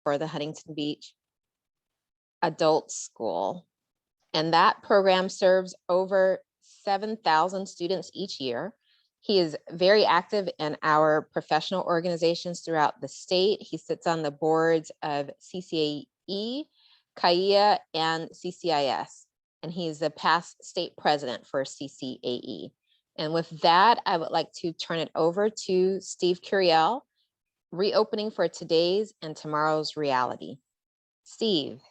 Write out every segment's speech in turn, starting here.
for the Huntington Beach Adult School. And that program serves over 7,000 students each year. He is very active in our professional organizations throughout the state. He sits on the boards of CCAE, CAIA, and CCIS, and he's the past state president for CCAE. And with that, I would like to turn it over to Steve Curiel, reopening for today's and tomorrow's reality. Steve.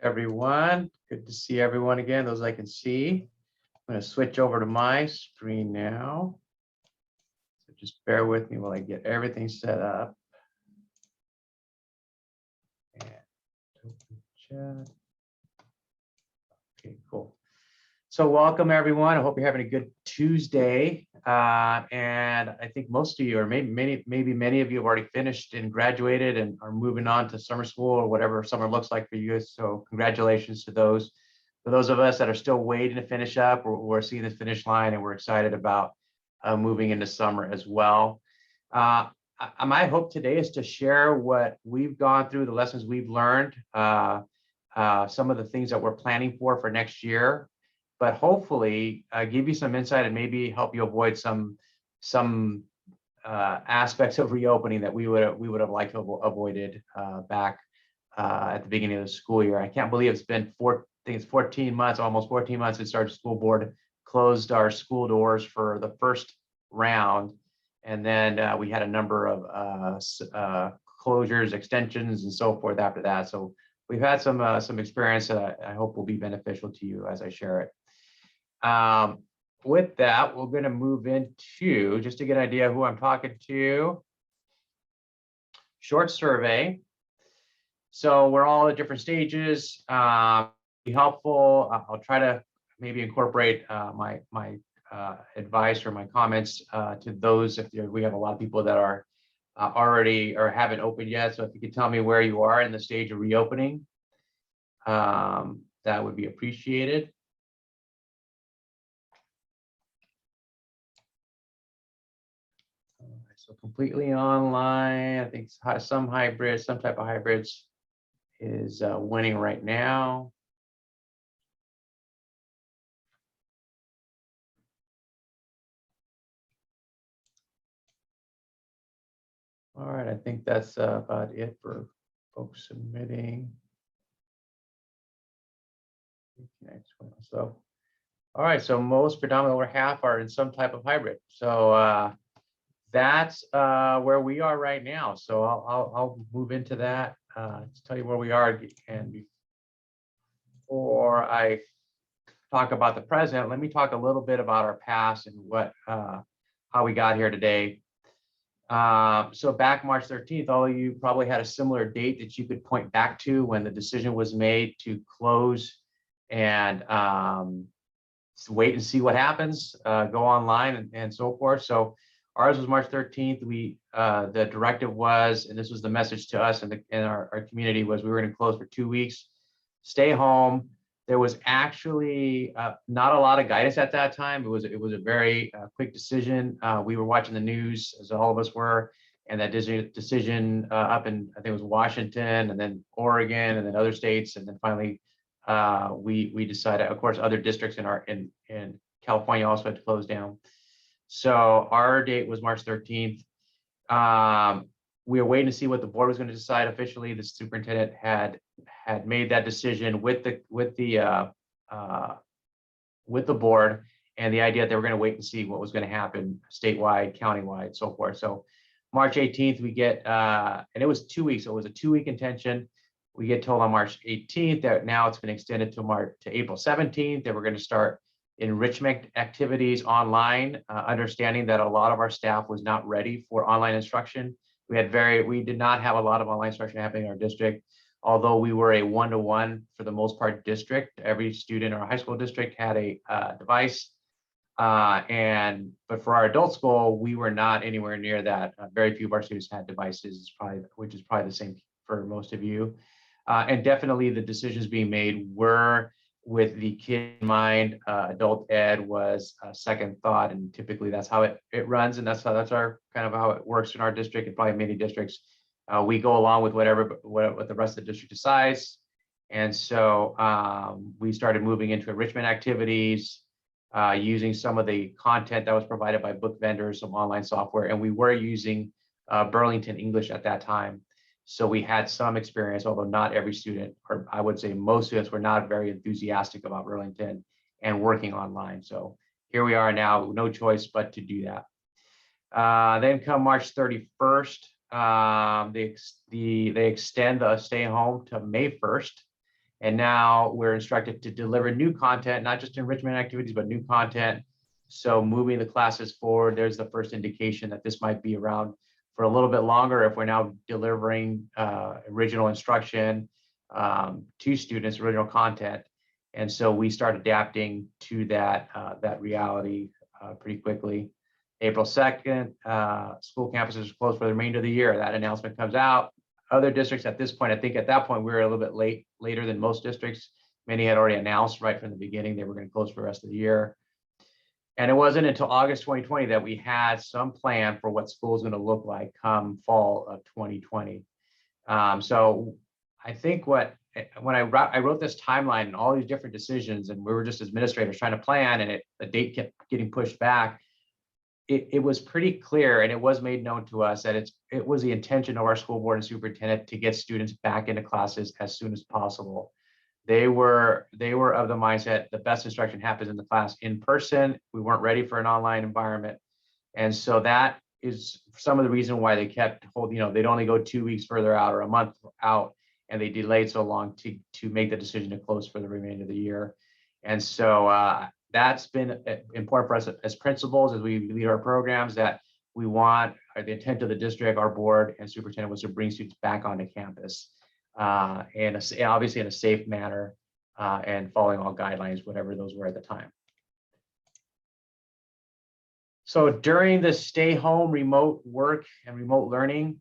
Everyone, good to see everyone again, those I can see. I'm going to switch over to my screen now. So just bear with me while I get everything set up. And open chat. Okay, cool. So welcome everyone. I hope you're having a good Tuesday. And I think most of you, or maybe many of you have already finished and graduated and are moving on to summer school or whatever summer looks like for you. So congratulations to those. For those of us that are still waiting to finish up, we're seeing the finish line and we're excited about moving into summer as well. My hope today is to share what we've gone through, the lessons we've learned, some of the things that we're planning for next year, but hopefully give you some insight and maybe help you avoid some aspects of reopening that we would have liked to have avoided back at the beginning of the school year. I can't believe it's been 14 months, almost 14 months since our school board closed our school doors for the first round. And then we had a number of closures, extensions, and so forth after that. So we've had some experience that I hope will be beneficial to you as I share it. With that, we're going to move into, just to get an idea of who I'm talking to, short survey. So we're all at different stages. Be helpful. I'll try to maybe incorporate my advice or my comments to those if we have a lot of people that are already or haven't opened yet. So if you could tell me where you are in the stage of reopening, that would be appreciated. So completely online. I think some hybrids, some type of hybrids is winning right now. All right, I think that's about it for folks submitting. So, all right, so most predominantly over half are in some type of hybrid. So that's where we are right now. So I'll move into that to tell you where we are. And before I talk about the present, let me talk a little bit about our past and how we got here today. So back March 13th, all of you probably had a similar date that you could point back to when the decision was made to close and wait and see what happens, go online and so forth. So ours was March 13th. The directive was, and this was the message to us and our community, was we were going to close for 2 weeks, stay home. There was actually not a lot of guidance at that time. It was a very quick decision. We were watching the news, as all of us were, and that decision up in, I think it was Washington, and then Oregon, and then other states, and then finally we decided. Of course, other districts in California also had to close down. So our date was March 13th. We were waiting to see what the board was going to decide officially. The superintendent had made that decision with the board, and the idea that they were going to wait and see what was going to happen statewide, countywide, so forth. So March 18th, we get, and it was 2 weeks. So it was a 2-week intention. We get told on March 18th that now it's been extended to April 17th, that we're going to start enrichment activities online, understanding that a lot of our staff was not ready for online instruction. We did not have a lot of online instruction happening in our district, although we were a one-to-one for the most part district. Every student in our high school district had a device, but for our adult school, we were not anywhere near that. Very few of our students had devices, which is probably the same for most of you. And definitely the decisions being made were with the kid in mind. Adult ed was a second thought, and typically that's how it runs, and that's our kind of how it works in our district and probably many districts. We go along with what the rest of the district decides. And so we started moving into enrichment activities, using some of the content that was provided by book vendors, some online software, and we were using Burlington English at that time. So we had some experience, although not every student, or I would say most students, were not very enthusiastic about Burlington and working online. So here we are now, no choice but to do that. Then come March 31st, they extend the stay home to May 1st. And now we're instructed to deliver new content, not just enrichment activities, but new content. So moving the classes forward, there's the first indication that this might be around for a little bit longer if we're now delivering original instruction to students, original content. And so we start adapting to that reality pretty quickly. April 2nd, school campuses are closed for the remainder of the year. That announcement comes out. Other districts at this point, I think at that point, we were a little bit later than most districts. Many had already announced right from the beginning they were going to close for the rest of the year. And it wasn't until August 2020 that we had some plan for what school is going to look like come fall of 2020. So I think when I wrote this timeline and all these different decisions, and we were just administrators trying to plan, and the date kept getting pushed back, it was pretty clear, and it was made known to us that it was the intention of our school board and superintendent to get students back into classes as soon as possible. They were of the mindset the best instruction happens in the class in person. We weren't ready for an online environment. And so that is some of the reason why they kept they'd only go 2 weeks further out or a month out, and they delayed so long to make the decision to close for the remainder of the year. And so that's been important for us as principals as we lead our programs, that we want, the intent of the district, our board and superintendent, was to bring students back onto campus and obviously in a safe manner and following all guidelines, whatever those were at the time. So during the stay home remote work and remote learning,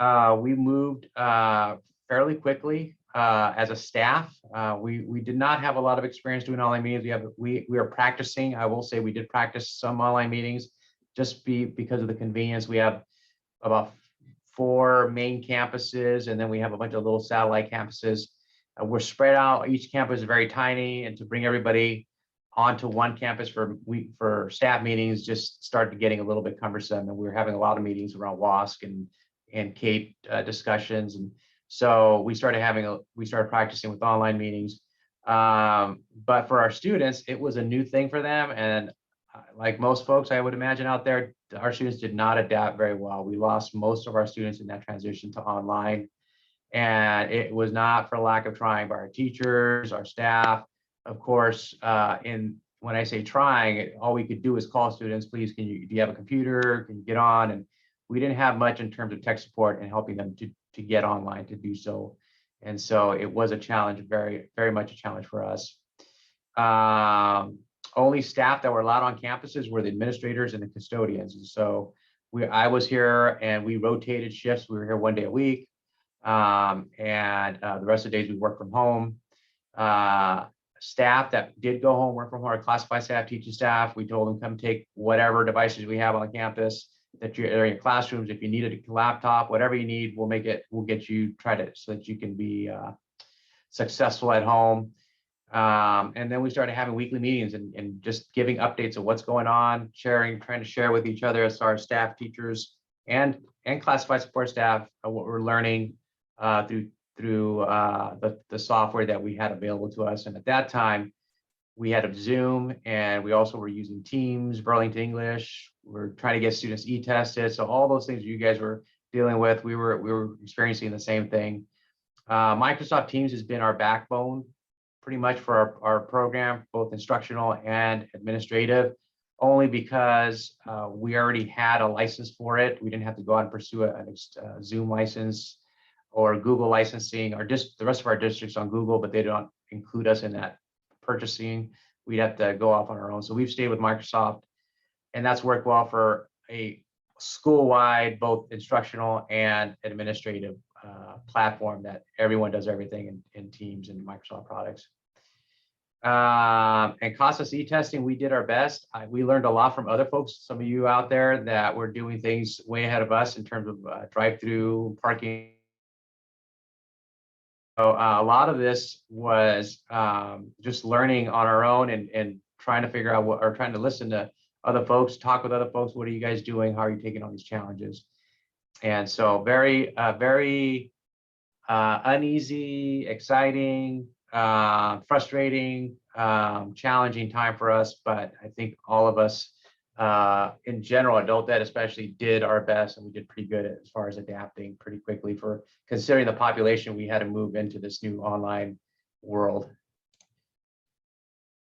we moved fairly quickly as a staff. We did not have a lot of experience doing online meetings. We are practicing. I will say we did practice some online meetings just because of the convenience. We have about 4 main campuses, and then we have a bunch of little satellite campuses. We're spread out. Each campus is very tiny, and to bring everybody onto one campus for staff meetings just started getting a little bit cumbersome. And we were having a lot of meetings around WASC and CAPE discussions, and so we started practicing with online meetings. But for our students, it was a new thing for them, and like most folks, I would imagine out there, our students did not adapt very well. We lost most of our students in that transition to online, and it was not for lack of trying by our teachers, our staff. Of course, when I say trying, all we could do is call students, please, do you have a computer? Can you get on? And we didn't have much in terms of tech support and helping them to get online to do so. And so it was a challenge, very, very much a challenge for us. Only staff that were allowed on campuses were the administrators and the custodians. And so I was here and we rotated shifts. We were here 1 day a week. And the rest of the days we worked from home. Staff that did go home, work from home, our classified staff, teaching staff, we told them come take whatever devices we have on campus that you're in your classrooms. If you need a laptop, whatever you need, we'll get you so that you can be successful at home. And then we started having weekly meetings and just giving updates of what's going on, trying to share with each other as our staff, teachers, and classified support staff what we're learning through the software that we had available to us. And at that time, we had Zoom, and we also were using Teams, Burlington English. We're trying to get students e-tested. So all those things you guys were dealing with, we were experiencing the same thing. Microsoft Teams has been our backbone pretty much for our program, both instructional and administrative, only because we already had a license for it. We didn't have to go out and pursue a Zoom license or Google licensing, or just the rest of our districts on Google, but they don't include us in that purchasing. We'd have to go off on our own. So we've stayed with Microsoft, and that's worked well for a school-wide, both instructional and administrative platform that everyone does everything in Teams and Microsoft products. And CASAS e-testing, we did our best. We learned a lot from other folks, some of you out there that were doing things way ahead of us in terms of drive-through parking. So a lot of this was just learning on our own and trying to figure out what, or trying to listen to other folks, talk with other folks. What are you guys doing? How are you taking on these challenges? And so very uneasy, exciting, frustrating, challenging time for us. But I think all of us in general, adult ed especially, did our best, and we did pretty good as far as adapting pretty quickly for considering the population we had to move into this new online world.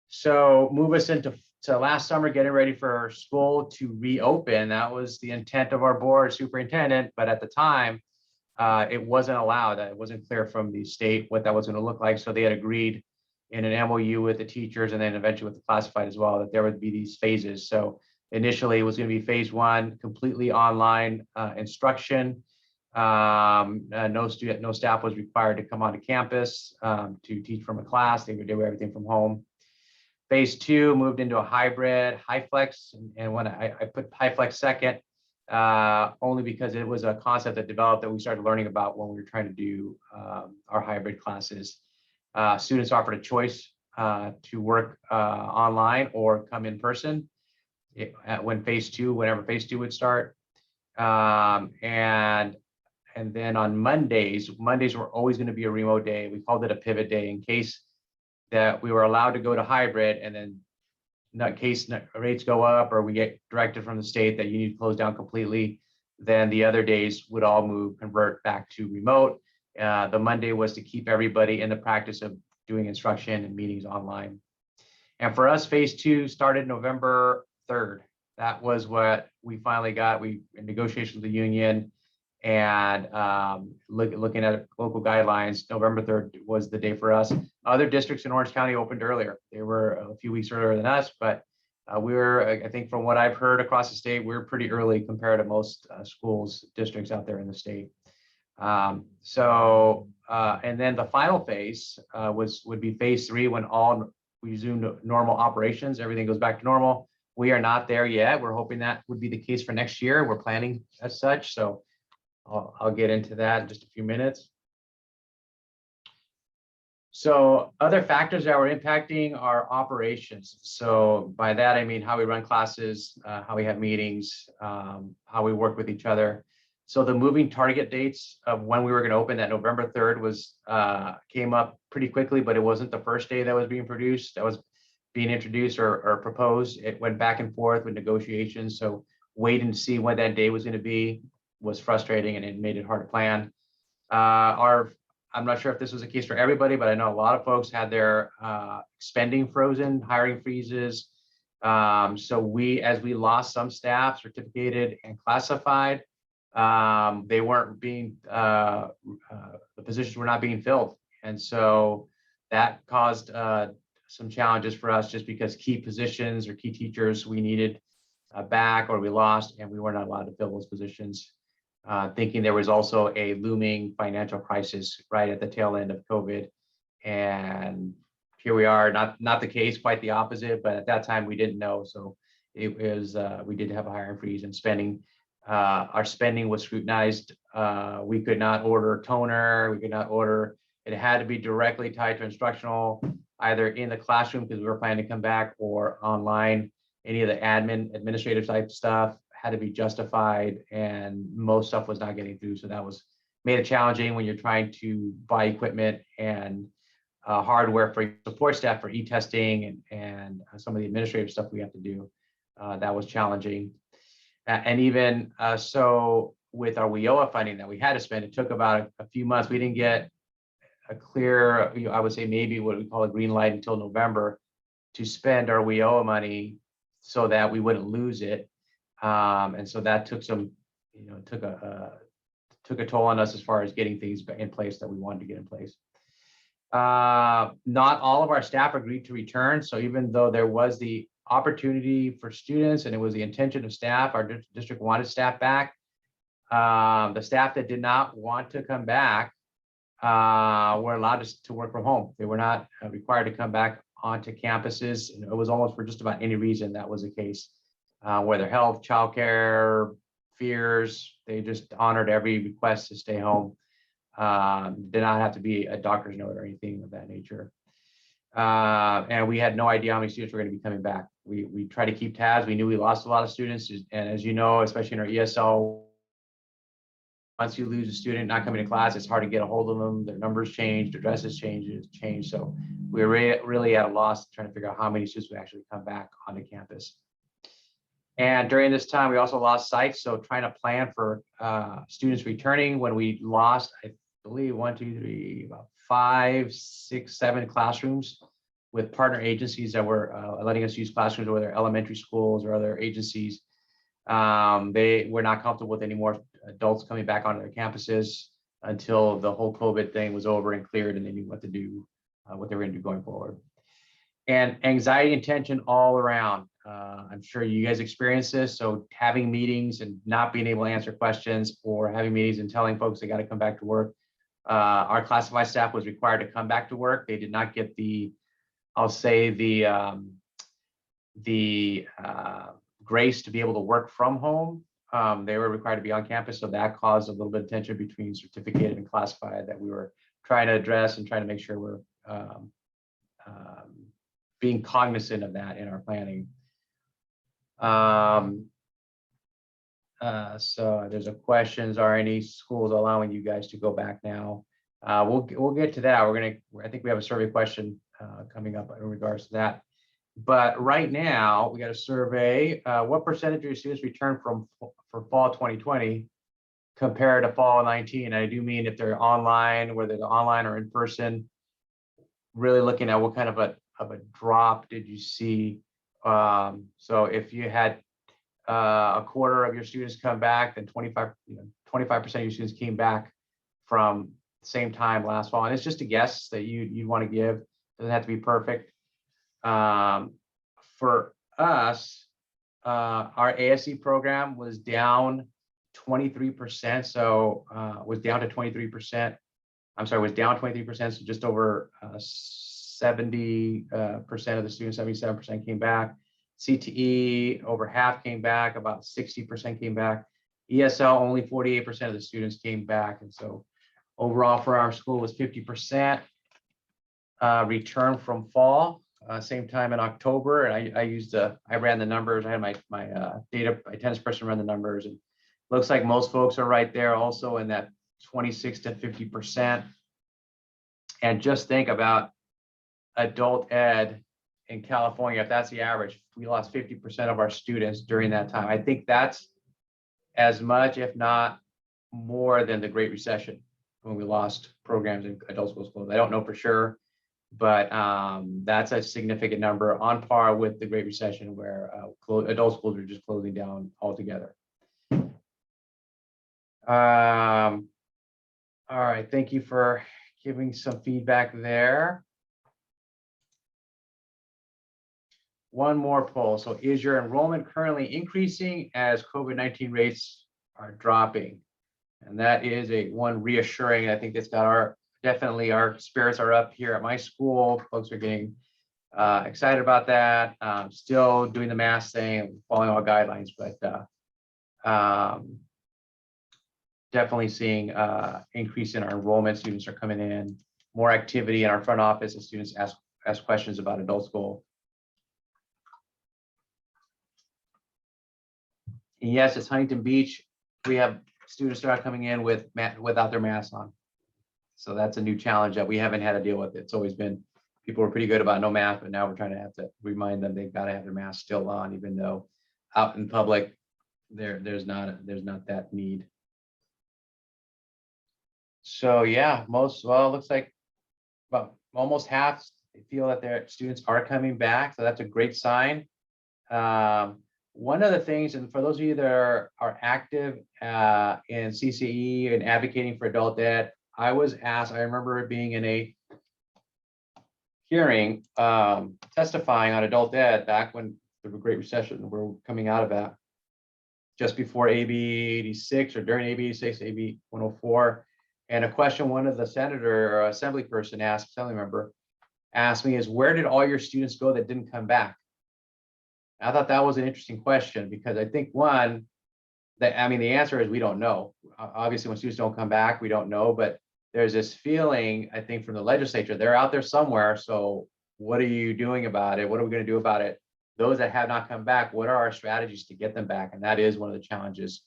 So move us into last summer, getting ready for school to reopen. That was the intent of our board superintendent, but at the time, it wasn't allowed. It wasn't clear from the state what that was going to look like. So they had agreed in an MOU with the teachers and then eventually with the classified as well, that there would be these phases. So initially it was going to be phase one, completely online instruction. No staff was required to come onto campus to teach from a class. They would do everything from home. Phase two moved into a hybrid HighFlex, and when I put HighFlex second, only because it was a concept that developed that we started learning about when we were trying to do our hybrid classes. Students offered a choice to work online or come in person whenever phase two would start. And then on Mondays were always going to be a remote day. We called it a pivot day in case that we were allowed to go to hybrid, and then in case rates go up or we get directed from the state that you need to close down completely, then the other days would all convert back to remote. The Monday was to keep everybody in the practice of doing instruction and meetings online. And for us, phase two started November 3rd. That was what we finally got. We in negotiations with the union and looking at local guidelines, November 3rd was the day for us. Other districts in Orange County opened earlier. They were a few weeks earlier than us, but we were, I think from what I've heard across the state, we're pretty early compared to most schools, districts out there in the state. And then the final phase would be phase three, when we resume normal operations, everything goes back to normal. We are not there yet. We're hoping that would be the case for next year. We're planning as such. So I'll get into that in just a few minutes. So other factors that were impacting our operations. So by that, I mean how we run classes, how we have meetings, how we work with each other. So the moving target dates of when we were going to open, that November 3rd came up pretty quickly, but it wasn't the first day that was being introduced or proposed. It went back and forth with negotiations. So waiting to see when that day was going to be was frustrating, and it made it hard to plan. I'm not sure if this was the case for everybody, but I know a lot of folks had their spending frozen, hiring freezes. So as we lost some staff, certificated and classified, they weren't being, the positions were not being filled. And so that caused some challenges for us, just because key positions or key teachers we needed back or we lost, and we were not allowed to fill those positions. Thinking there was also a looming financial crisis right at the tail end of COVID. And here we are, not the case, quite the opposite, but at that time we didn't know. So it was, we did have a hiring freeze and spending. Our spending was scrutinized. We could not order toner, we could not order, it had to be directly tied to instructional, either in the classroom because we were planning to come back, or online. Any of the administrative type stuff had to be justified, and most stuff was not getting through. So that made it challenging when you're trying to buy equipment and hardware for support staff for e-testing and some of the administrative stuff we have to do. That was challenging. And even so with our WIOA funding that we had to spend, it took about a few months. We didn't get a clear, I would say maybe what we call a green light until November to spend our WIOA money so that we wouldn't lose it. And so that took took a toll on us as far as getting things in place that we wanted to get in place. Not all of our staff agreed to return. So even though there was the opportunity for students and it was the intention of staff, our district wanted staff back. The staff that did not want to come back were allowed to work from home. They were not required to come back onto campuses. And it was almost for just about any reason that was the case, whether health, childcare, fears, they just honored every request to stay home. Did not have to be a doctor's note or anything of that nature. And we had no idea how many students were going to be coming back. We tried to keep tabs. We knew we lost a lot of students. And as you know, especially in our ESL, once you lose a student not coming to class, it's hard to get a hold of them. Their numbers changed, addresses changed. So we were really at a loss trying to figure out how many students would actually come back onto campus. And during this time, we also lost sites. So trying to plan for students returning when we lost, I believe, 1, 2, 3, about 5, 6, 7 classrooms with partner agencies that were letting us use classrooms, whether elementary schools or other agencies. They were not comfortable with any more adults coming back onto their campuses until the whole COVID thing was over and cleared, and they knew what to do, what they were going to do going forward. And anxiety and tension all around. I'm sure you guys experience this. So having meetings and not being able to answer questions, or having meetings and telling folks they got to come back to work. Our classified staff was required to come back to work. They did not get the, I'll say the grace to be able to work from home. They were required to be on campus, so that caused a little bit of tension between certificated and classified that we were trying to address and trying to make sure we're being cognizant of that in our planning. So there's a questions, are any schools allowing you guys to go back now? We'll get to that. I think we have a survey question coming up in regards to that. But right now we got a survey. What percentage of your students return for fall 2020 compared to fall 19? And I do mean if they're online, whether they're online or in person, really looking at what kind of a drop did you see? So if you had a quarter of your students come back, then 25% of your students came back from the same time last fall. And it's just a guess that you'd want to give. Doesn't have to be perfect. For us, our ASC program was down 23%. So was down to 23%. I'm sorry, was down 23%. So just over 70% of the students, 77% came back. CTE, over half came back, about 60% came back. ESL, only 48% of the students came back. And so overall for our school was 50% return from fall, same time in October. And I ran the numbers. I had my data, my attendance person run the numbers, and looks like most folks are right there also in that 26 to 50%. And just think about adult ed in California, if that's the average, we lost 50% of our students during that time. I think that's as much, if not more, than the Great Recession when we lost programs in adult schools closed. I don't know for sure, but that's a significant number, on par with the Great Recession, where adult schools are just closing down altogether. All right, thank you for giving some feedback there. One more poll. So is your enrollment currently increasing as COVID-19 rates are dropping? And that is one reassuring. I think that's got definitely our spirits are up here at my school. Folks are getting excited about that. Still doing the mask thing, following all guidelines, but definitely seeing increase in our enrollment. Students are coming in, more activity in our front office as students ask questions about adult school. And yes, it's Huntington Beach. We have students start coming in without their masks on. So that's a new challenge that we haven't had to deal with. It's always been, people were pretty good about no mask, but now we're trying to have to remind them they've got to have their mask still on, even though out in public there's not that need. So yeah, it looks like about almost half feel that their students are coming back. So that's a great sign. One of the things, and for those of you that are active in CCE and advocating for adult ed, I was asked, I remember being in a hearing testifying on adult ed back when the Great Recession, we're coming out of that, just before AB 86 or during AB 86, AB 104. And a question one of the senator or assembly person asked, assembly member, asked me is, where did all your students go that didn't come back? I thought that was an interesting question, because I think one, the answer is we don't know. Obviously, when students don't come back, we don't know, but there's this feeling, I think, from the legislature, they're out there somewhere. So what are you doing about it? What are we going to do about it? Those that have not come back, what are our strategies to get them back? And that is one of the challenges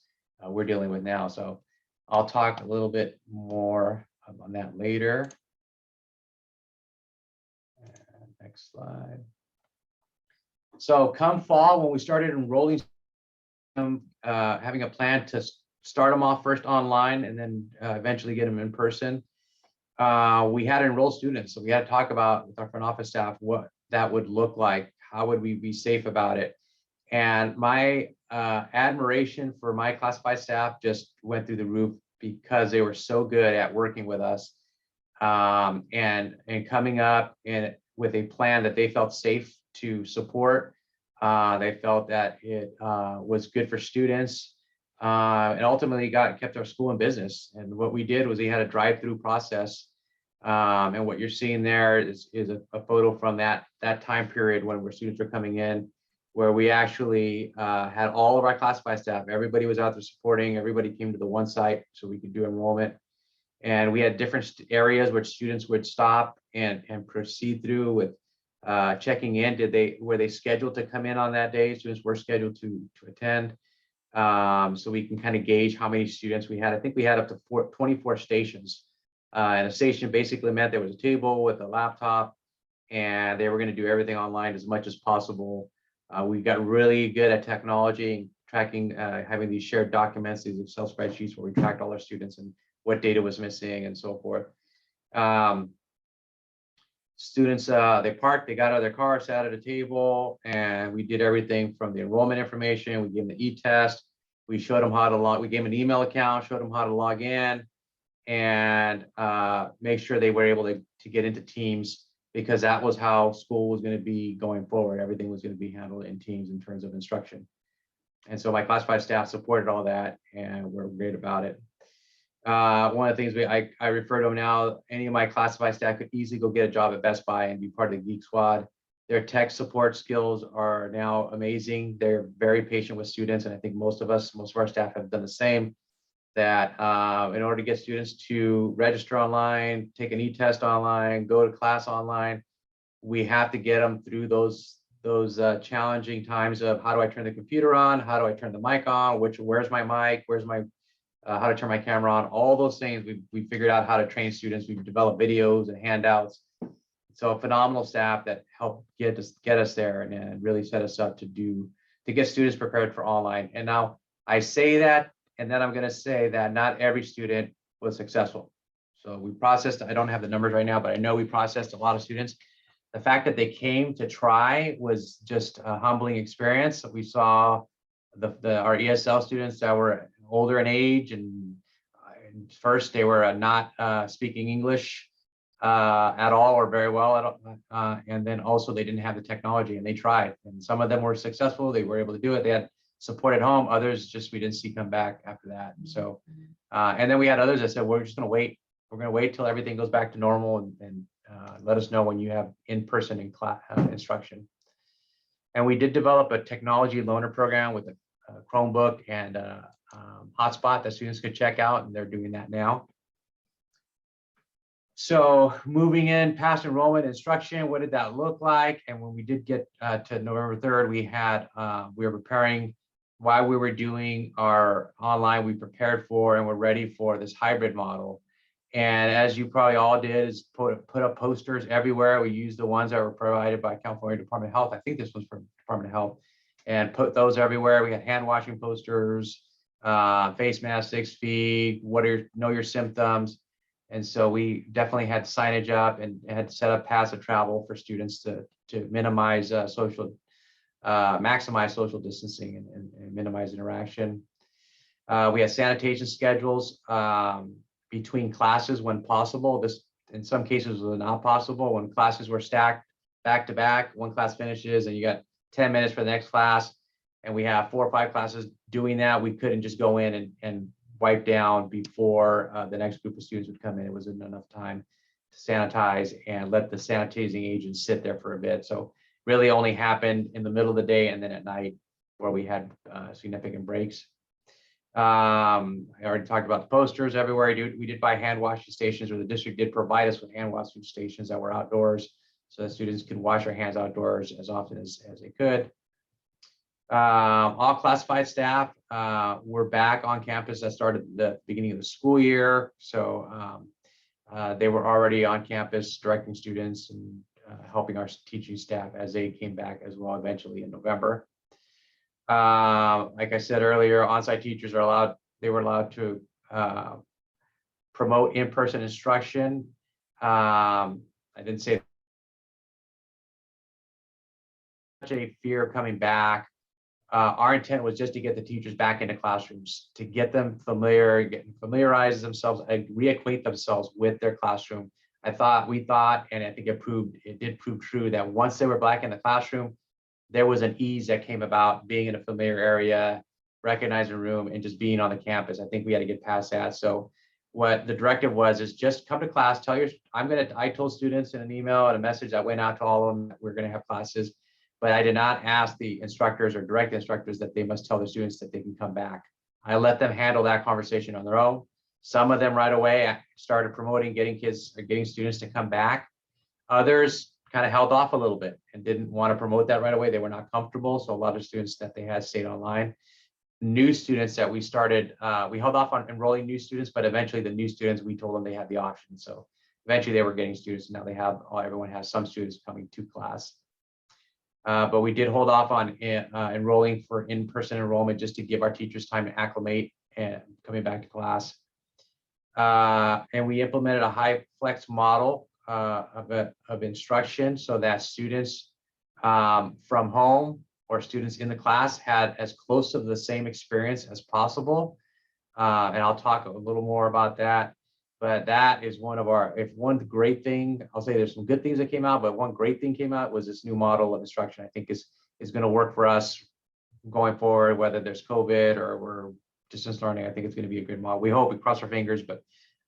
we're dealing with now. So I'll talk a little bit more on that later. And next slide. So come fall, when we started enrolling, having a plan to start them off first online and then eventually get them in person, we had to enroll students. So we had to talk about with our front office staff what that would look like. How would we be safe about it? And my admiration for my classified staff just went through the roof, because they were so good at working with us and coming up with a plan that they felt safe to support. They felt that it was good for students, and ultimately kept our school in business. And what we did was we had a drive-through process. And what you're seeing there is a photo from that time period where students were coming in, where we actually had all of our classified staff. Everybody was out there supporting. Everybody came to the one site so we could do enrollment. And we had different areas where students would stop and proceed through with checking in. Were they scheduled to come in on that day? Students were scheduled to attend. So we can kind of gauge how many students we had. I think we had up to 24 stations. And a station basically meant there was a table with a laptop, and they were going to do everything online as much as possible. We got really good at technology, tracking, having these shared documents, these Excel spreadsheets where we tracked all our students and what data was missing and so forth. Students, they parked, they got out of their car, sat at a table, and we did everything from the enrollment information. We gave them the e-test. We showed them how to log. We gave them an email account, showed them how to log in, and make sure they were able to get into Teams, because that was how school was going to be going forward. Everything was going to be handled in Teams in terms of instruction. And so my classified staff supported all that, and we're great about it. One of the things I refer to them now, any of my classified staff could easily go get a job at Best Buy and be part of the Geek Squad. Their tech support skills are now amazing. They're very patient with students, and I think most of our staff have done the same. That in order to get students to register online, take an e-test online, go to class online, we have to get them through those challenging times of how do I turn the computer on, how do I turn the mic on, where's my mic, where's my how to turn my camera on, all those things. We figured out how to train students. We've developed videos and handouts. So a phenomenal staff that helped get us there and really set us up to get students prepared for online. And now I say that, and then I'm going to say that not every student was successful. So we processed, I don't have the numbers right now, but I know we processed a lot of students. The fact that they came to try was just a humbling experience. We saw our ESL students that were older in age, and first they were not speaking English at all or very well, and then also they didn't have the technology, and they tried, and some of them were successful. They were able to do it. They had support at home. Others just we didn't see come back after that. And so and then we had others that said, we're just going to wait. We're going to wait till everything goes back to normal, and let us know when you have in-person instruction. And we did develop a technology loaner program with a Chromebook and hotspot that students could check out, and they're doing that now. So moving in past enrollment instruction, what did that look like? And when we did get to November 3rd, we were preparing while we were doing our online, we prepared for and we're ready for this hybrid model. And as you probably all did, is put up posters everywhere. We used the ones that were provided by California Department of Health. I think this was from Department of Health, and put those everywhere. We had hand washing posters, face masks, 6 feet, know your symptoms. And so we definitely had signage up and had set up passive travel for students to minimize maximize social distancing and minimize interaction. We had sanitation schedules between classes when possible. This in some cases was not possible when classes were stacked back to back. One class finishes and you got 10 minutes for the next class, and we have 4 or 5 classes doing that. We couldn't just go in and wipe down before the next group of students would come in. It wasn't enough time. sanitize and let the sanitizing agents sit there for a bit. So really only happened in the middle of the day and then at night where we had significant breaks. I already talked about the posters everywhere. We did buy hand washing stations, or the district did provide us with hand washing stations that were outdoors so that students can wash their hands outdoors as often as they could. All classified staff were back on campus. That started the beginning of the school year. So they were already on campus directing students and helping our teaching staff as they came back as well eventually in November. Like I said earlier, on-site teachers are allowed, they were allowed to promote in-person instruction. I didn't say such a fear of coming back. Our intent was just to get the teachers back into classrooms, to get them familiarize themselves, reacquaint themselves with their classroom. We thought, and I think it did prove true, that once they were back in the classroom, there was an ease that came about being in a familiar area, recognizing a room, and just being on the campus. I think we had to get past that. So what the directive was is just come to class, I told students in an email and a message that went out to all of them that we're going to have classes, but I did not ask the instructors or direct instructors that they must tell the students that they can come back. I let them handle that conversation on their own. Some of them right away started promoting getting students to come back. Others kind of held off a little bit and didn't want to promote that right away. They were not comfortable. So a lot of students that they had stayed online. New students that we started, we held off on enrolling new students, but eventually the new students, we told them they had the option. So eventually they were getting students. And now everyone has some students coming to class. But we did hold off on enrolling for in-person enrollment just to give our teachers time to acclimate and coming back to class. And we implemented a HighFlex model of instruction so that students from home or students in the class had as close to the same experience as possible. And I'll talk a little more about that. But that is one great thing, I'll say there's some good things that came out, but one great thing came out was this new model of instruction. I think is going to work for us going forward, whether there's COVID or we're distance learning. I think it's going to be a good model. We hope, we cross our fingers, but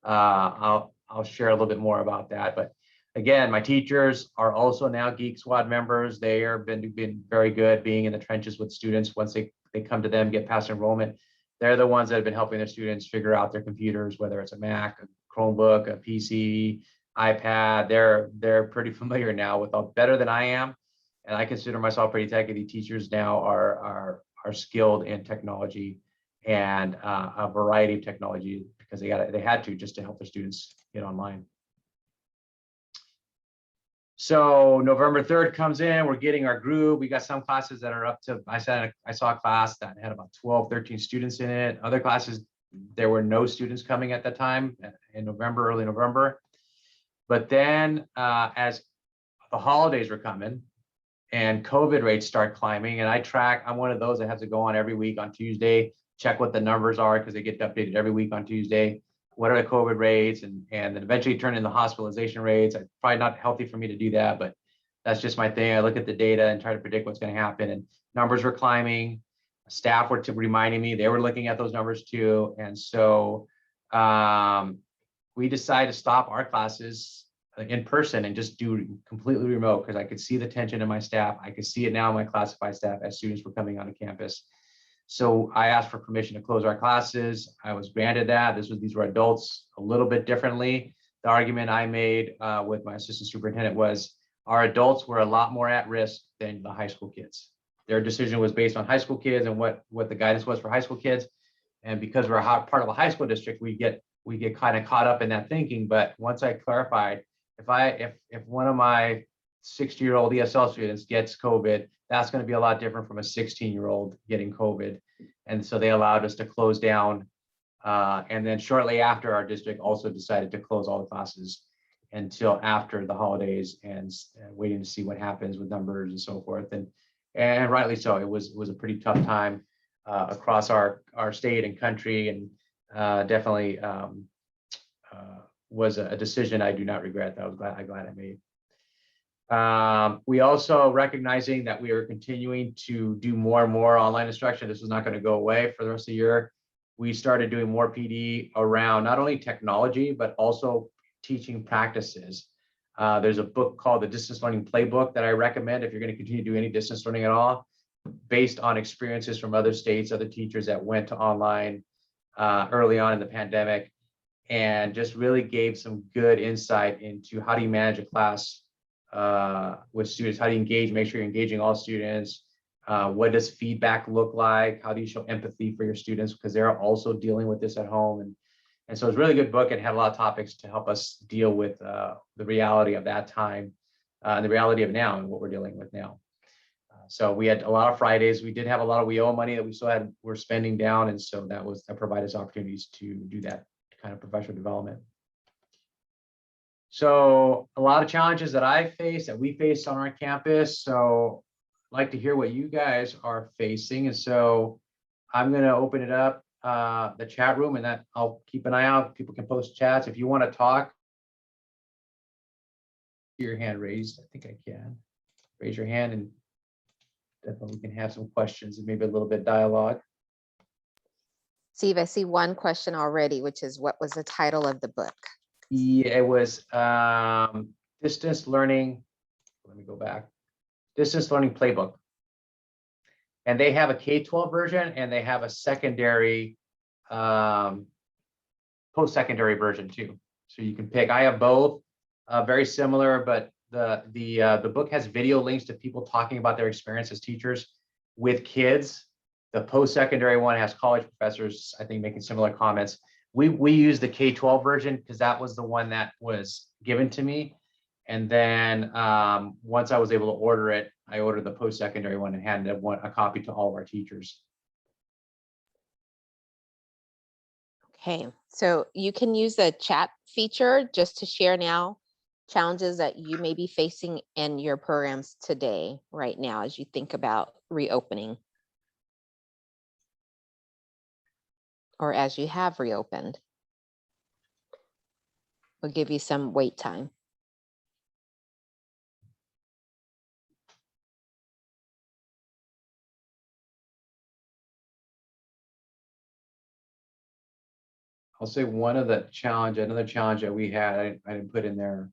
I'll share a little bit more about that. But again, my teachers are also now Geek Squad members. They are been very good being in the trenches with students. Once they come to them, get past enrollment, they're the ones that have been helping their students figure out their computers, whether it's a Mac, a Chromebook, a PC, iPad. They're pretty familiar now with all, better than I am. And I consider myself pretty techy. Teachers now are skilled in technology and a variety of technology because they had to just to help their students get online. So November 3rd comes in, we're getting our groove. We got some classes that are up to, I saw a class that had about 12, 13 students in it. Other classes, there were no students coming at that time in November, early November. But then as the holidays were coming and COVID rates start climbing, and I'm one of those that has to go on every week on Tuesday, check what the numbers are because they get updated every week on Tuesday. What are the COVID rates, and then eventually turn in the hospitalization rates. It's probably not healthy for me to do that, but that's just my thing. I look at the data and try to predict what's going to happen, and numbers were climbing. Staff were reminding me, they were looking at those numbers too. And so we decided to stop our classes in person and just do completely remote because I could see the tension in my staff. I could see it now in my classified staff as students were coming onto campus. So I asked for permission to close our classes. I was granted that. These were adults a little bit differently. The argument I made with my assistant superintendent was our adults were a lot more at risk than the high school kids. Their decision was based on high school kids and what the guidance was for high school kids. And because we're part of a high school district, we get kind of caught up in that thinking. But once I clarified, if one of my 60-year-old ESL students gets COVID, that's going to be a lot different from a 16-year-old getting COVID. And so they allowed us to close down. And then shortly after, our district also decided to close all the classes until after the holidays and waiting to see what happens with numbers and so forth. And rightly so, it was a pretty tough time across our state and country, and definitely was a decision I do not regret. That I'm glad I made. We also, recognizing that we are continuing to do more and more online instruction, this is not going to go away for the rest of the year. We started doing more PD around not only technology, but also teaching practices. There's a book called The Distance Learning Playbook that I recommend if you're going to continue to do any distance learning at all, based on experiences from other states, other teachers that went to online early on in the pandemic, and just really gave some good insight into how do you manage a class with students, how do you engage, make sure you're engaging all students, what does feedback look like, how do you show empathy for your students, because they're also dealing with this at home. And so it's a really good book and had a lot of topics to help us deal with the reality of that time and the reality of now and what we're dealing with now. So we had a lot of Fridays. We did have a lot of WIO money that we still had, we're spending down. And so that provided us opportunities to do that kind of professional development. So a lot of challenges that we faced on our campus. So I'd like to hear what you guys are facing. And so I'm going to open it up, the chat room, and that I'll keep an eye out. People can post chats. If you want to talk, your hand raised. I think I can raise your hand, and definitely we can have some questions and maybe a little bit of dialogue. Steve, I see one question already, which is, what was the title of the book? Yeah, it was Distance Learning. Let me go back. Distance Learning Playbook. And they have a K-12 version and they have a secondary, post-secondary version too. So you can pick. I have both, very similar, but the book has video links to people talking about their experience as teachers with kids. The post-secondary one has college professors, I think, making similar comments. We use the K-12 version because that was the one that was given to me. And then once I was able to order it, I ordered the post-secondary one and handed a copy to all of our teachers. Okay, so you can use the chat feature just to share now challenges that you may be facing in your programs today, right now, as you think about reopening, or as you have reopened. We'll give you some wait time. I'll say another challenge that we had, I didn't put in there,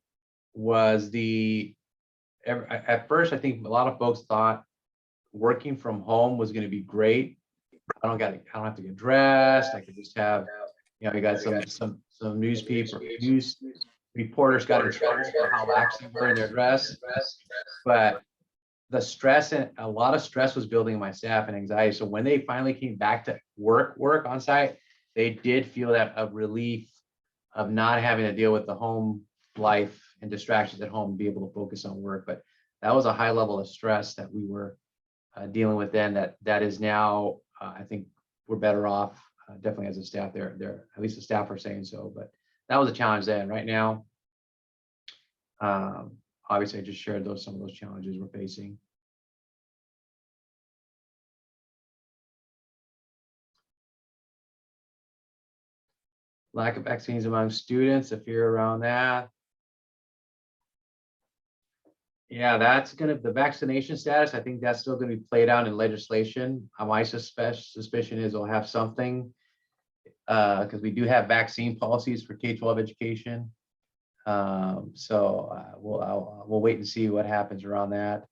was at first, I think a lot of folks thought working from home was going to be great. I don't have to get dressed. I could just have, you got some news reporters got in trouble for how lax they were in their dress. But the stress, and a lot of stress was building in my staff and anxiety. So when they finally came back to work on site, they did feel that of relief of not having to deal with the home life and distractions at home and be able to focus on work. But that was a high level of stress that we were dealing with then. That is now, I think we're better off. Definitely as a staff, they're at least the staff are saying so. But that was a challenge then. Right now, obviously, I just shared some of those challenges we're facing. Lack of vaccines among students, the fear around that. Yeah, the vaccination status, I think that's still going to be played out in legislation. My suspicion is we'll have something because we do have vaccine policies for K-12 education. So we'll wait and see what happens around that.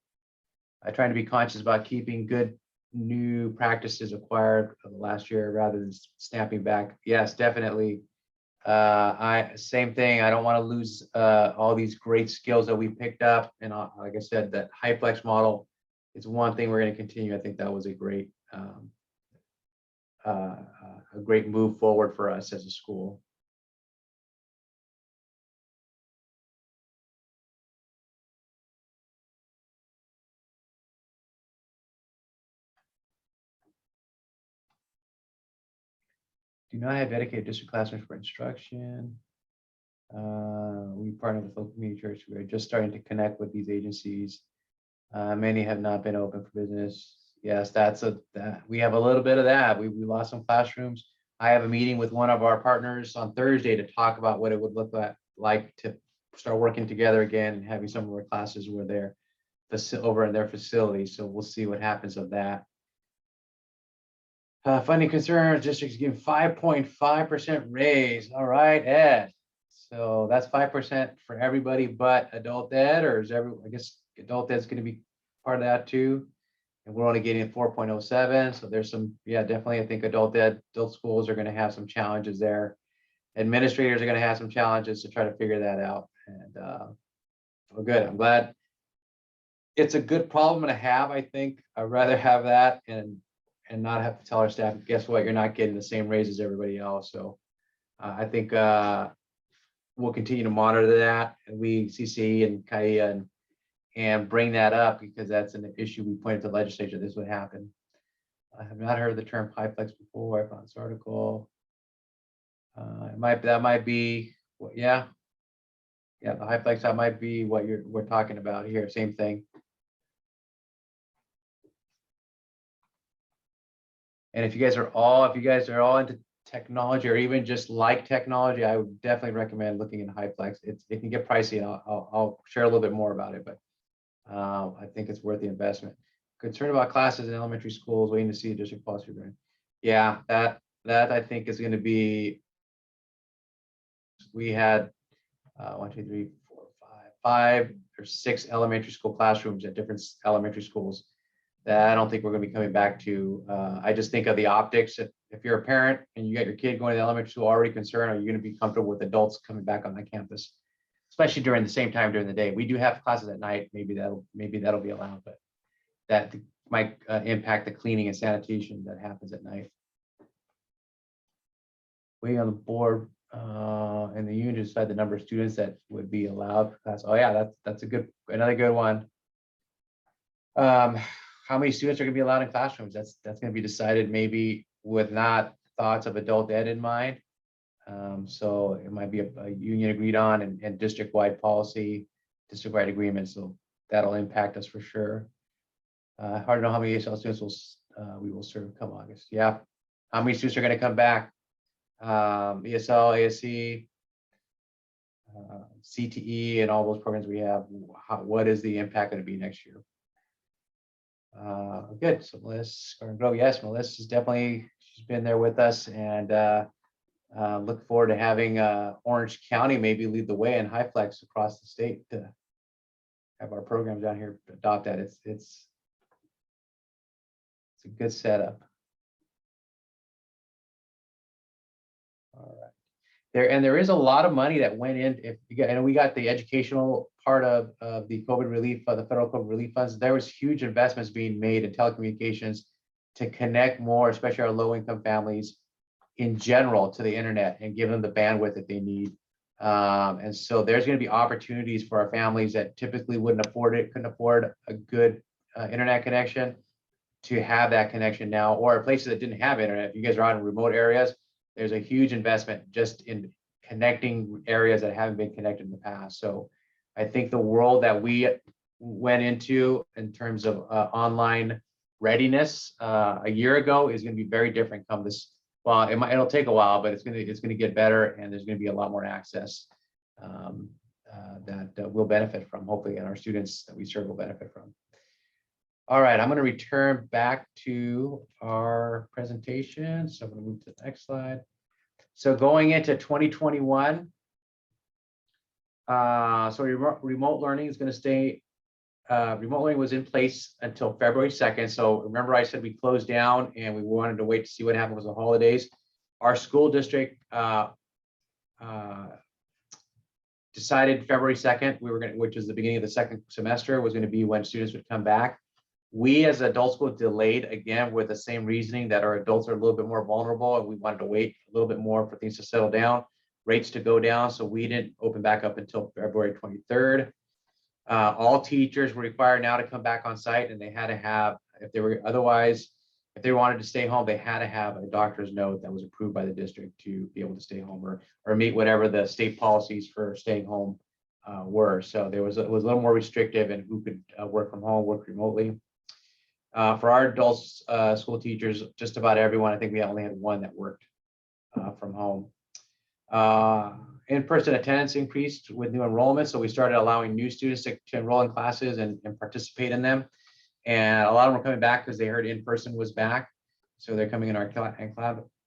I'm trying to be conscious about keeping good new practices acquired for the last year rather than snapping back. Yes, definitely. Same thing. I don't want to lose all these great skills that we picked up. And like I said, that HighFlex model is one thing we're going to continue. I think that was a great move forward for us as a school. Do not have dedicated district classrooms for instruction. We partner with local community church. We're just starting to connect with these agencies. Many have not been open for business. Yes, we have a little bit of that. We lost some classrooms. I have a meeting with one of our partners on Thursday to talk about what it would look like to start working together again and having some of our classes where they're over in their facility. So we'll see what happens of that. Funding concerns, districts give 5.5% raise. All right, Ed. So that's 5% for everybody but adult ed, or is I guess adult ed's gonna be part of that too. And we're only getting 4.07, so there's some, yeah, definitely, I think adult schools are gonna have some challenges there. Administrators are gonna have some challenges to try to figure that out. And well, good, I'm glad. It's a good problem to have, I think. I'd rather have that and not have to tell our staff, guess what, you're not getting the same raise as everybody else. So I think we'll continue to monitor that, and we, CC and KIA, and bring that up because that's an issue we pointed to the legislature. This would happen. I have not heard the term HighFlex before. I found this article. That might be, yeah, the HighFlex, that might be what we're talking about here. Same thing. And if you guys are all into technology, or even just like technology, I would definitely recommend looking at HighFlex. It can get pricey, and I'll share a little bit more about it, but I think it's worth the investment. Concerned about classes in elementary schools, waiting to see district policy. Yeah, that I think is going to be. We had 5 or 6 elementary school classrooms at different elementary schools that I don't think we're going to be coming back to. I just think of the optics. If you're a parent and you got your kid going to elementary school already concerned, are you going to be comfortable with adults coming back on the campus, especially during the same time during the day? We do have classes at night. Maybe that'll be allowed, but that might impact the cleaning and sanitation that happens at night. We on the board and the union decide the number of students that would be allowed for class. Oh yeah, that's another good one. How many students are going to be allowed in classrooms? That's going to be decided maybe with not thoughts of adult ed in mind. So it might be a union agreed on and district-wide policy, district-wide agreement. So that'll impact us for sure. Hard to know how many ESL students we will serve come August. Yeah, how many students are going to come back? ESL, ASC, CTE, and all those programs we have. What is the impact going to be next year? Good. So Melissa, yes, Melissa is definitely, she's been there with us, and look forward to having Orange County maybe lead the way in HighFlex across the state to have our programs down here adopt that. It's a good setup. All right. There is a lot of money that went in. If you got, and we got the educational part of the COVID relief, the federal COVID relief funds. There was huge investments being made in telecommunications to connect more, especially our low-income families in general, to the internet and give them the bandwidth that they need. And so there's going to be opportunities for our families that typically couldn't afford a good internet connection, to have that connection now, or places that didn't have internet. If you guys are out in remote areas, there's a huge investment just in connecting areas that haven't been connected in the past. So I think the world that we went into in terms of online readiness a year ago is going to be very different come this. Well, it'll take a while, but it's going to get better, and there's going to be a lot more access that we'll benefit from, hopefully, and our students that we serve will benefit from. All right, I'm going to return back to our presentation. So I'm going to move to the next slide. So going into 2021, so remote learning is going to stay. Remote learning was in place until February 2nd. So remember, I said we closed down and we wanted to wait to see what happened with the holidays. Our school district decided February 2nd, which is the beginning of the second semester, was going to be when students would come back. We as adult school delayed again with the same reasoning that our adults are a little bit more vulnerable, and we wanted to wait a little bit more for things to settle down, rates to go down. So we didn't open back up until February 23rd. All teachers were required now to come back on site, and they had to have, if they wanted to stay home, they had to have a doctor's note that was approved by the district to be able to stay home or meet whatever the state policies for staying home were. So it was a little more restrictive in who could work from home, work remotely. For our adults, school teachers, just about everyone, I think we only had one that worked from home. In-person attendance increased with new enrollment, so we started allowing new students to enroll in classes and participate in them. And a lot of them were coming back because they heard in-person was back. So they're coming in our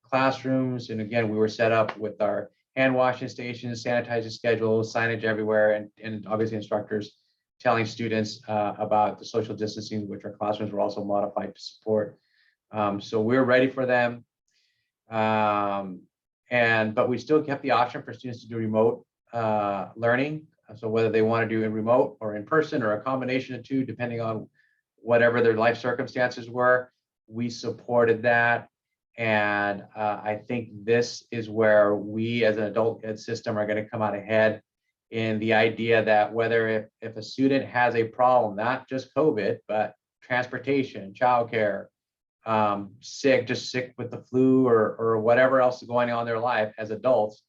classrooms. And again, we were set up with our hand washing stations, sanitizing schedules, signage everywhere, and obviously instructors telling students about the social distancing, which our classrooms were also modified to support. So we're ready for them. But we still kept the option for students to do remote learning. So whether they want to do in remote or in person or a combination of two, depending on whatever their life circumstances were, we supported that. And I think this is where we as an adult ed system are going to come out ahead in the idea that whether if a student has a problem, not just COVID, but transportation, childcare, sick with the flu or whatever else is going on in their life as adults,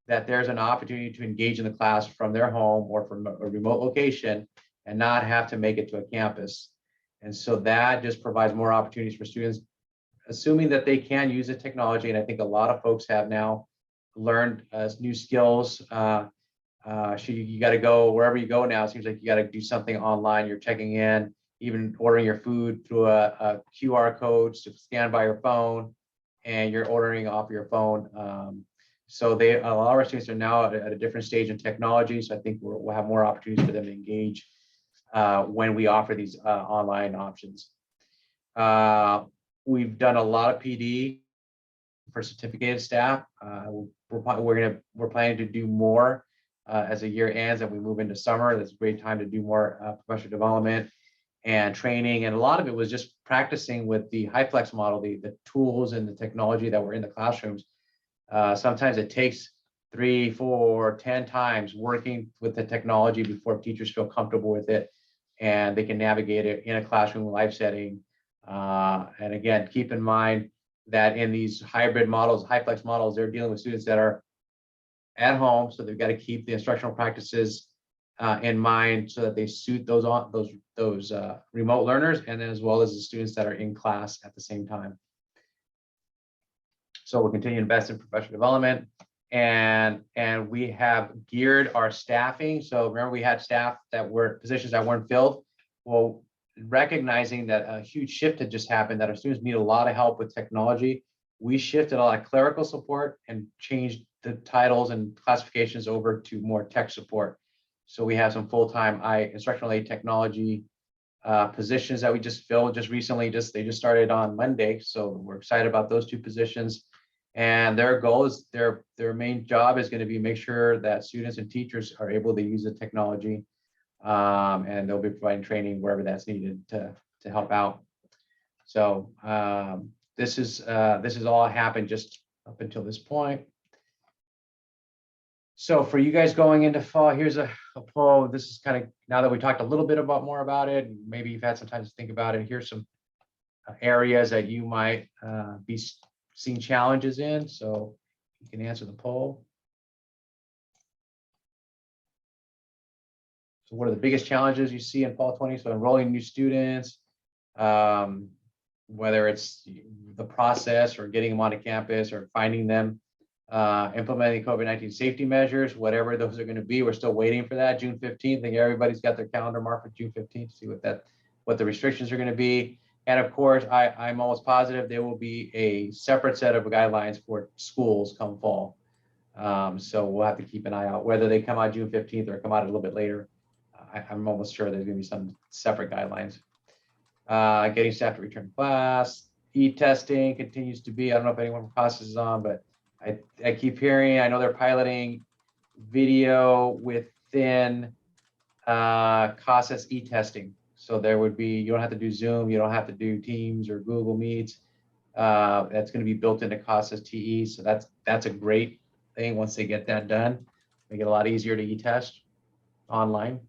that there's an opportunity to engage in the class from their home or from a remote location and not have to make it to a campus. And so that just provides more opportunities for students, assuming that they can use the technology. And I think a lot of folks have now learned new skills. You got to go wherever you go now. It seems like you got to do something online. You're checking in, even ordering your food through a QR code to scan by your phone, and you're ordering off your phone. So a lot of our students are now at a different stage in technology. So I think we'll have more opportunities for them to engage when we offer these online options. We've done a lot of PD for certificated staff. We're planning to do more as the year ends and we move into summer. That's a great time to do more professional development and training. And a lot of it was just practicing with the HighFlex model, the tools and the technology that were in the classrooms. Sometimes it takes 3, 4, 10 times working with the technology before teachers feel comfortable with it and they can navigate it in a classroom live setting. And again, keep in mind that in these hybrid models, HighFlex models, they're dealing with students that are at home, so they've got to keep the instructional practices in mind so that they suit those remote learners, and then as well as the students that are in class at the same time. So we'll continue to invest in professional development, and we have geared our staffing. So remember, we had staff that were positions that weren't filled. Well, recognizing that a huge shift had just happened, that our students need a lot of help with technology, we shifted a lot of clerical support and changed the titles and classifications over to more tech support. So we have some full-time instructional aid technology positions that we just filled just recently. They just started on Monday, so we're excited about those 2 positions. And their goal is their main job is going to be make sure that students and teachers are able to use the technology, and they'll be providing training wherever that's needed to help out. So this is all happened just up until this point. So for you guys going into fall, here's a poll. This is kind of, now that we talked a little bit more about it, maybe you've had some time to think about it. Here's some areas that you might be seeing challenges in. So you can answer the poll. So what are the biggest challenges you see in fall 20? So enrolling new students, whether it's the process or getting them onto campus or finding them, implementing COVID-19 safety measures, whatever those are going to be. We're still waiting for that. June 15th. I think everybody's got their calendar marked for June 15th to see what the restrictions are going to be. And of course, I'm almost positive there will be a separate set of guidelines for schools come fall. So we'll have to keep an eye out whether they come out June 15th or come out a little bit later. I'm almost sure there's going to be some separate guidelines. Getting staff to return to class. E-testing continues to be, I don't know if anyone from CASAS is on, but I keep hearing, I know they're piloting video within CASAS e-testing. So there would be, you don't have to do Zoom, you don't have to do Teams or Google Meets. That's going to be built into CASAS TE. So that's a great thing once they get that done. Make it a lot easier to e-test online.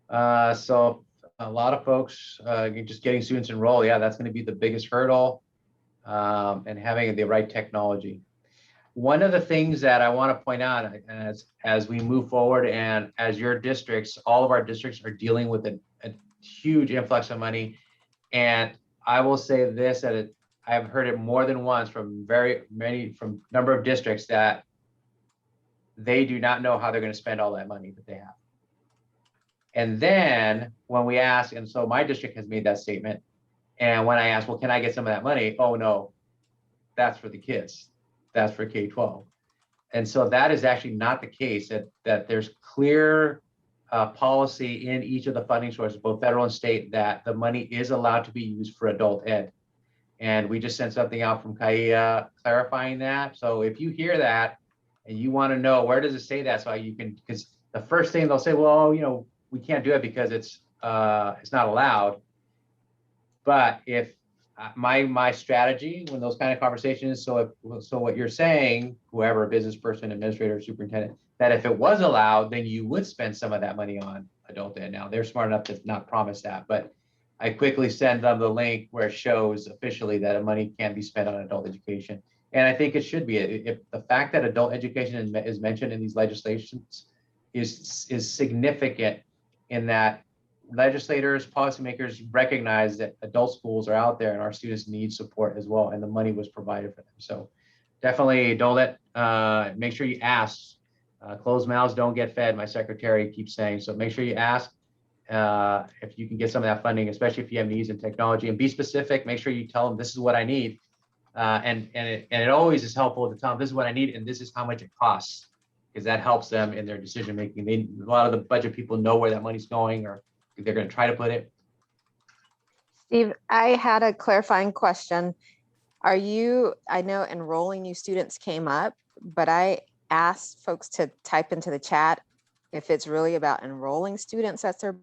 So a lot of folks just getting students enrolled. Yeah, that's going to be the biggest hurdle, and having the right technology. One of the things that I want to point out as we move forward and as your districts, all of our districts are dealing with a huge influx of money. And I will say this, that I've heard it more than once from from number of districts that they do not know how they're going to spend all that money that they have. And then when we ask, and so my district has made that statement, and when I ask, well, can I get some of that money? Oh, no, that's for the kids. That's for K-12. And so that is actually not the case, that there's clear policy in each of the funding sources, both federal and state, that the money is allowed to be used for adult ed. And we just sent something out from CAIA clarifying that. So if you hear that and you want to know, where does it say that? So you can, because the first thing they'll say, well, you know, we can't do it because it's not allowed. But if my strategy when those kind of conversations, so what you're saying, whoever, business person, administrator, superintendent, that if it was allowed, then you would spend some of that money on adult ed. Now they're smart enough to not promise that, but I quickly send them the link where it shows officially that money can be spent on adult education. And I think it should be. If the fact that adult education is mentioned in these legislations is significant, in that legislators, policymakers recognize that adult schools are out there and our students need support as well, and the money was provided for them. So definitely don't let, make sure you ask. Closed mouths don't get fed, my secretary keeps saying. So make sure you ask if you can get some of that funding, especially if you have needs in technology, and be specific. Make sure you tell them this is what I need. And it always is helpful to tell them this is what I need and this is how much it costs, because that helps them in their decision making. A lot of the budget people know where that money's going, or they're going to try to put it. Steve, I had a clarifying question. Are you, I know enrolling new students came up, but I asked folks to type into the chat if it's really about enrolling students. That's a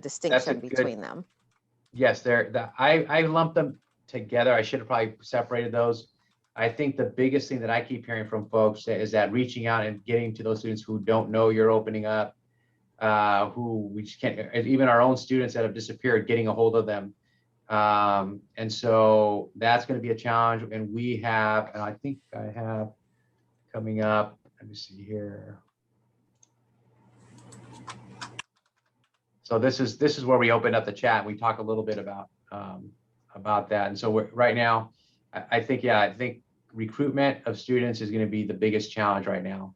distinction between them. Yes, I lumped them together. I should have probably separated those. I think the biggest thing that I keep hearing from folks is that reaching out and getting to those students who don't know you're opening up, who we just can't, even our own students that have disappeared, getting a hold of them. And so that's going to be a challenge. And we have, and I think I have coming up, let me see here. So this is where we open up the chat. We talk a little bit about that. And so right now, I think recruitment of students is going to be the biggest challenge right now.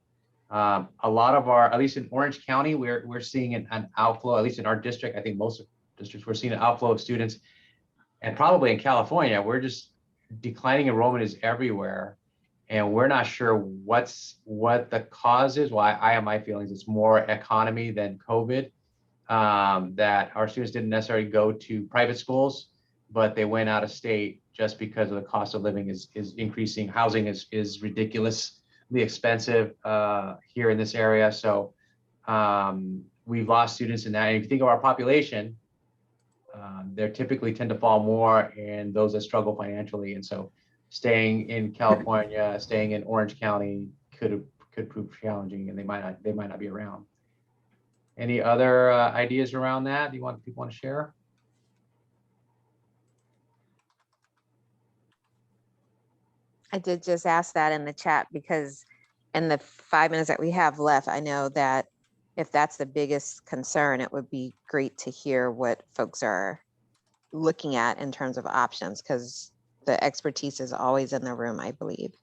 A lot of our, at least in Orange County, we're seeing an outflow, at least in our district. I think most districts, we're seeing an outflow of students. And probably in California, we're just declining enrollment is everywhere. And we're not sure what the cause is. Well, I have my feelings it's more economy than COVID. That our students didn't necessarily go to private schools, but they went out of state just because of the cost of living is increasing. Housing is ridiculously expensive here in this area. So we've lost students in that. And if you think of our population, they typically tend to fall more in those that struggle financially. And so staying in California, staying in Orange County could prove challenging, and they might not be around. Any other ideas around that people want to share? I did just ask that in the chat because in the 5 minutes that we have left, I know that if that's the biggest concern, it would be great to hear what folks are looking at in terms of options, because the expertise is always in the room, I believe.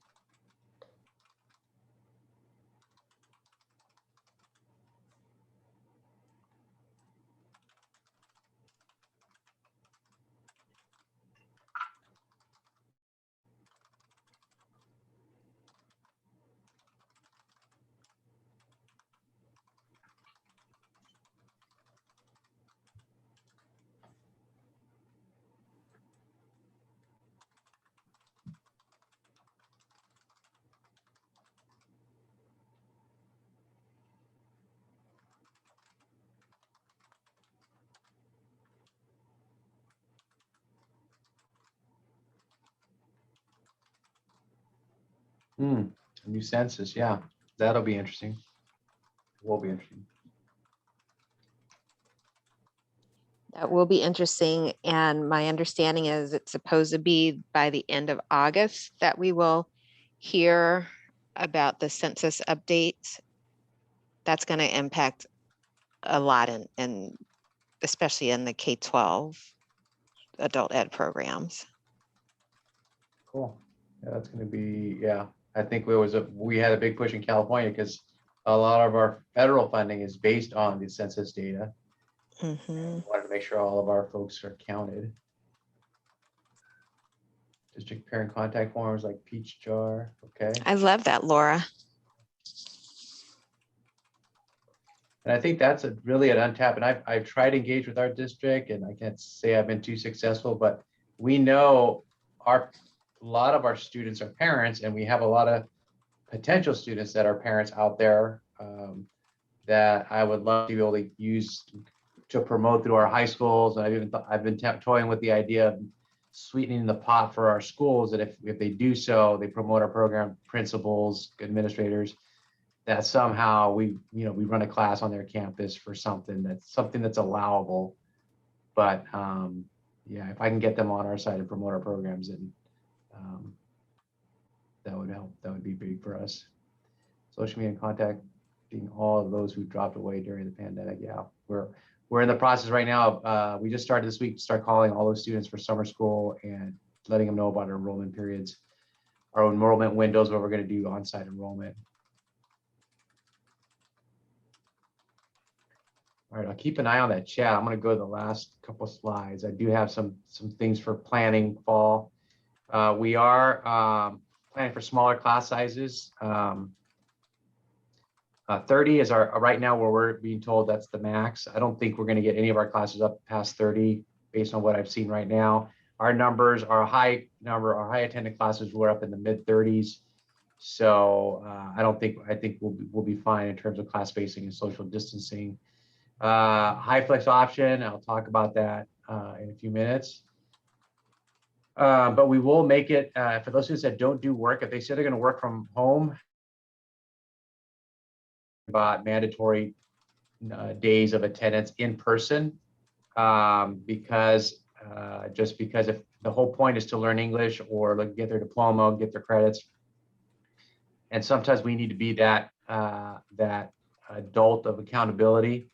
A new census, yeah, that'll be interesting. Will be interesting. That will be interesting. And my understanding is it's supposed to be by the end of August that we will hear about the census updates. That's going to impact a lot in especially in the K-12 adult ed programs. Cool. Yeah, that's going to be, yeah. I think we had a big push in California because a lot of our federal funding is based on the census data. We wanted to make sure all of our folks are counted. District parent contact forms like Peach Jar. Okay. I love that, Laura. And I think that's really an untapped, and I've tried to engage with our district, and I can't say I've been too successful, but we know a lot of our students are parents, and we have a lot of potential students that are parents out there that I would love to be able to use to promote through our high schools. And I've been toying with the idea of sweetening the pot for our schools, that if they do so, they promote our program, principals, administrators, that somehow we run a class on their campus for something that's allowable. But yeah, if I can get them on our side and promote our programs, and that would help. That would be big for us. Social media and contacting all of those who dropped away during the pandemic. Yeah, we're in the process right now. We just started this week to start calling all those students for summer school and letting them know about our enrollment periods, our enrollment windows, where we're going to do on-site enrollment. All right, I'll keep an eye on that chat. I'm going to go to the last couple slides. I do have some things for planning fall. We are planning for smaller class sizes. 30 is our right now where we're being told that's the max. I don't think we're going to get any of our classes up past 30 based on what I've seen right now. Our numbers, our high attended classes were up in the mid 30s. So I think we'll be fine in terms of class spacing and social distancing. HighFlex option, I'll talk about that in a few minutes. But we will make it for those students that don't do work. If they say they're going to work from home, about mandatory days of attendance in person, because if the whole point is to learn English or get their diploma, get their credits, and sometimes we need to be that adult of accountability,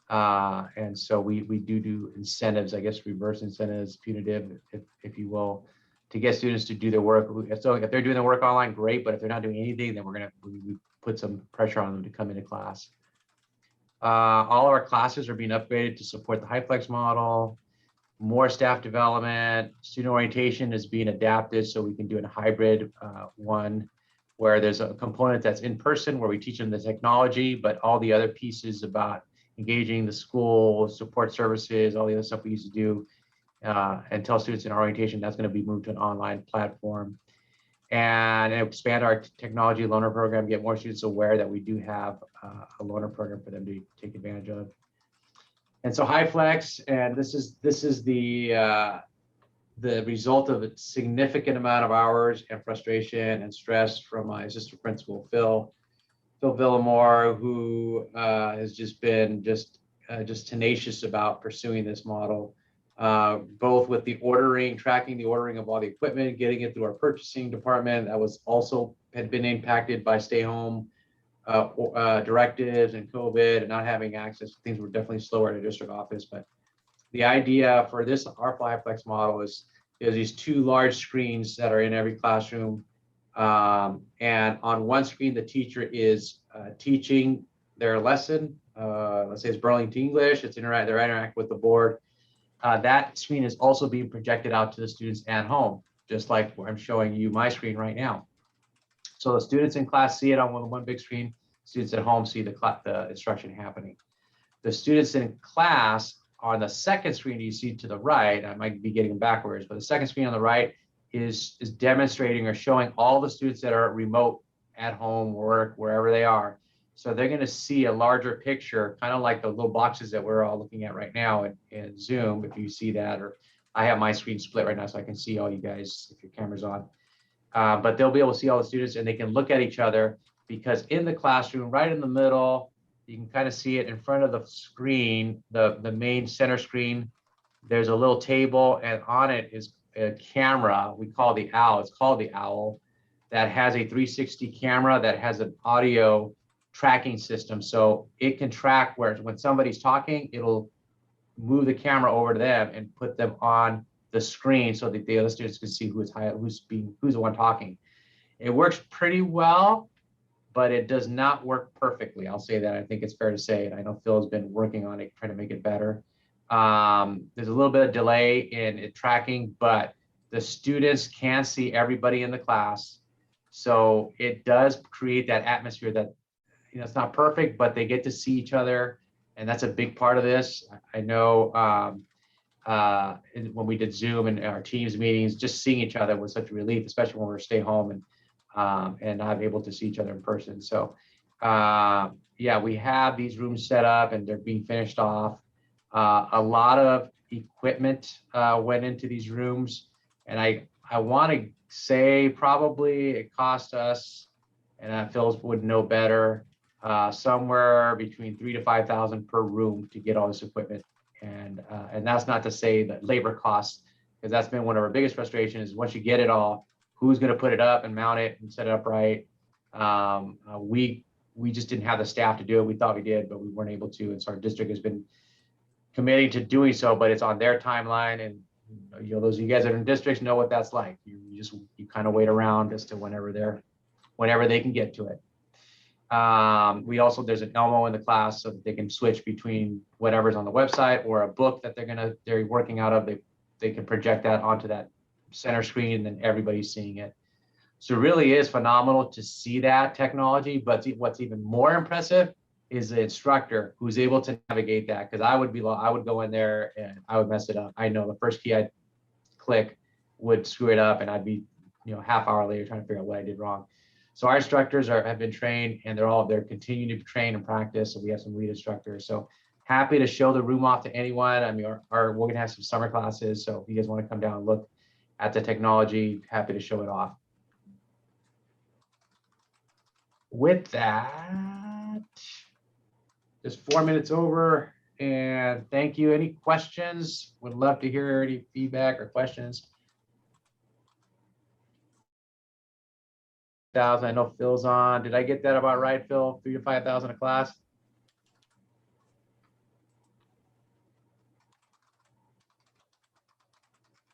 and so we do incentives, I guess reverse incentives, punitive, if you will, to get students to do their work. So if they're doing their work online, great, but if they're not doing anything, then we put some pressure on them to come into class. All of our classes are being upgraded to support the HighFlex model. More staff development, student orientation is being adapted so we can do a hybrid one, where there's a component that's in person where we teach them the technology, but all the other pieces about engaging the school, support services, all the other stuff we used to do and tell students in orientation, that's going to be moved to an online platform. And expand our technology loaner program, get more students aware that we do have a loaner program for them to take advantage of. And so HighFlex, and this is the result of a significant amount of hours and frustration and stress from my assistant principal, Phil Villamore, who has just been just tenacious about pursuing this model. Both with the ordering, tracking the ordering of all the equipment, getting it through our purchasing department that had been impacted by stay home directives and COVID and not having access. Things were definitely slower at a district office, but the idea for this our HighFlex model is these two large screens that are in every classroom, and on one screen the teacher is teaching their lesson. Let's say it's Burlington English. They're interacting with the board. That screen is also being projected out to the students at home, just like where I'm showing you my screen right now. So the students in class see it on one big screen. Students at home see the instruction happening. The students in class on the second screen you see to the right, I might be getting them backwards, but the second screen on the right is demonstrating or showing all the students that are remote at home, work, wherever they are. So they're going to see a larger picture, kind of like the little boxes that we're all looking at right now in Zoom, if you see that, or I have my screen split right now so I can see all you guys if your camera's on. But they'll be able to see all the students and they can look at each other, because in the classroom, right in the middle, you can kind of see it in front of the screen, the main center screen, there's a little table, and on it is a camera we call the OWL. It's called the OWL, that has a 360 camera that has an audio tracking system. So it can track when somebody's talking, it'll move the camera over to them and put them on the screen so that the other students can see who's the one talking. It works pretty well, but it does not work perfectly. I'll say that. I think it's fair to say, and I know Phil has been working on it, trying to make it better. There's a little bit of delay in it tracking, but The students can see everybody in the class. So it does create that atmosphere that, you know, it's not perfect, but they get to see each other. And that's a big part of this. I know when we did Zoom and our Teams meetings, just seeing each other was such a relief, especially when we're stay home and not able to see each other in person. So yeah, we have these rooms set up and they're being finished off. A lot of equipment went into these rooms, and I want to say probably it cost us, and Phil would know better, somewhere between 3,000 to 5,000 per room to get all this equipment. And that's not to say that labor costs, because that's been one of our biggest frustrations. Is once you get it all, who's going to put it up and mount it and set it up right? We just didn't have the staff to do it. We thought we did, but we weren't able to. And so our district has been committing to doing so, but it's on their timeline. And you know, those of you guys that are in districts know what that's like. You kind of wait around as to whenever they can get to it. We also, there's an Elmo in the class so that they can switch between whatever's on the website or a book that they're working out of. They can project that onto that center screen and then everybody's seeing it. So it really is phenomenal to see that technology, but what's even more impressive is the instructor who's able to navigate that. Because I would go in there and I would mess it up. I know the first key I'd click would screw it up and I'd be, you know, half hour later trying to figure out what I did wrong. So our instructors have been trained and they're continuing to train and practice. So we have some lead instructors. So happy to show the room off to anyone. I mean, we're gonna have some summer classes. So if you guys want to come down and look at the technology, happy to show it off. With that, just 4 minutes over, and thank you. Any questions? Would love to hear any feedback or questions. I know Phil's on. Did I get that about right, Phil? 3,000 to 5,000 a class?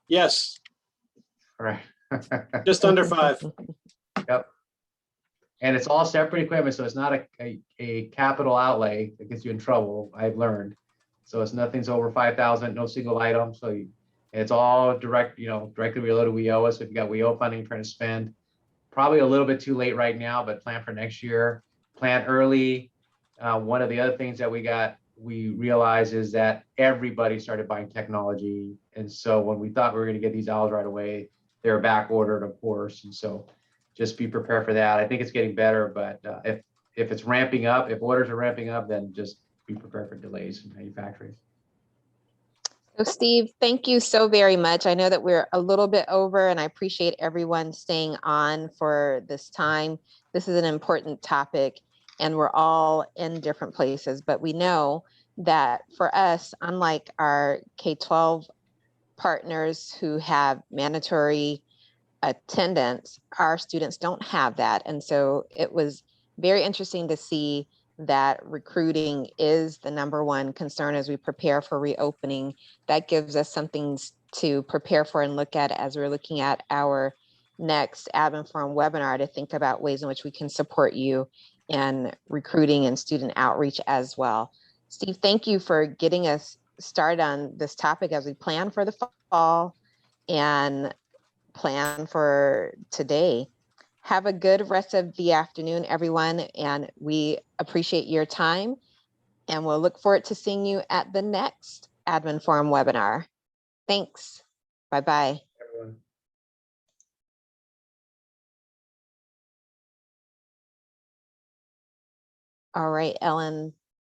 Yes. All right. Just under 5. Yep. And it's all separate equipment, so it's not a capital outlay that gets you in trouble, I've learned. So it's nothing's over 5,000, no single item. So it's all directly related to WIOA. So if you got WIOA funding you're trying to spend, probably a little bit too late right now, but plan for next year, plan early. One of the other things that we realized is that everybody started buying technology. And so when we thought we were going to get these hours right away, they're back ordered, of course. And so just be prepared for that. I think it's getting better, but if it's ramping up, if orders are ramping up, then just be prepared for delays in manufacturing. So Steve, thank you so very much. I know that we're a little bit over and I appreciate everyone staying on for this time. This is an important topic and we're all in different places, but we know that for us, unlike our K-12 partners who have mandatory attendance, our students don't have that. And so it was very interesting to see that recruiting is the #1 concern as we prepare for reopening. That gives us something to prepare for and look at as we're looking at our next Admin Forum webinar to think about ways in which we can support you in recruiting and student outreach as well. Steve, thank you for getting us started on this topic as we plan for the fall and plan for today. Have a good rest of the afternoon, everyone, and we appreciate your time, and we'll look forward to seeing you at the next Admin Forum webinar. Thanks. Bye-bye. Everyone. All right, Ellen.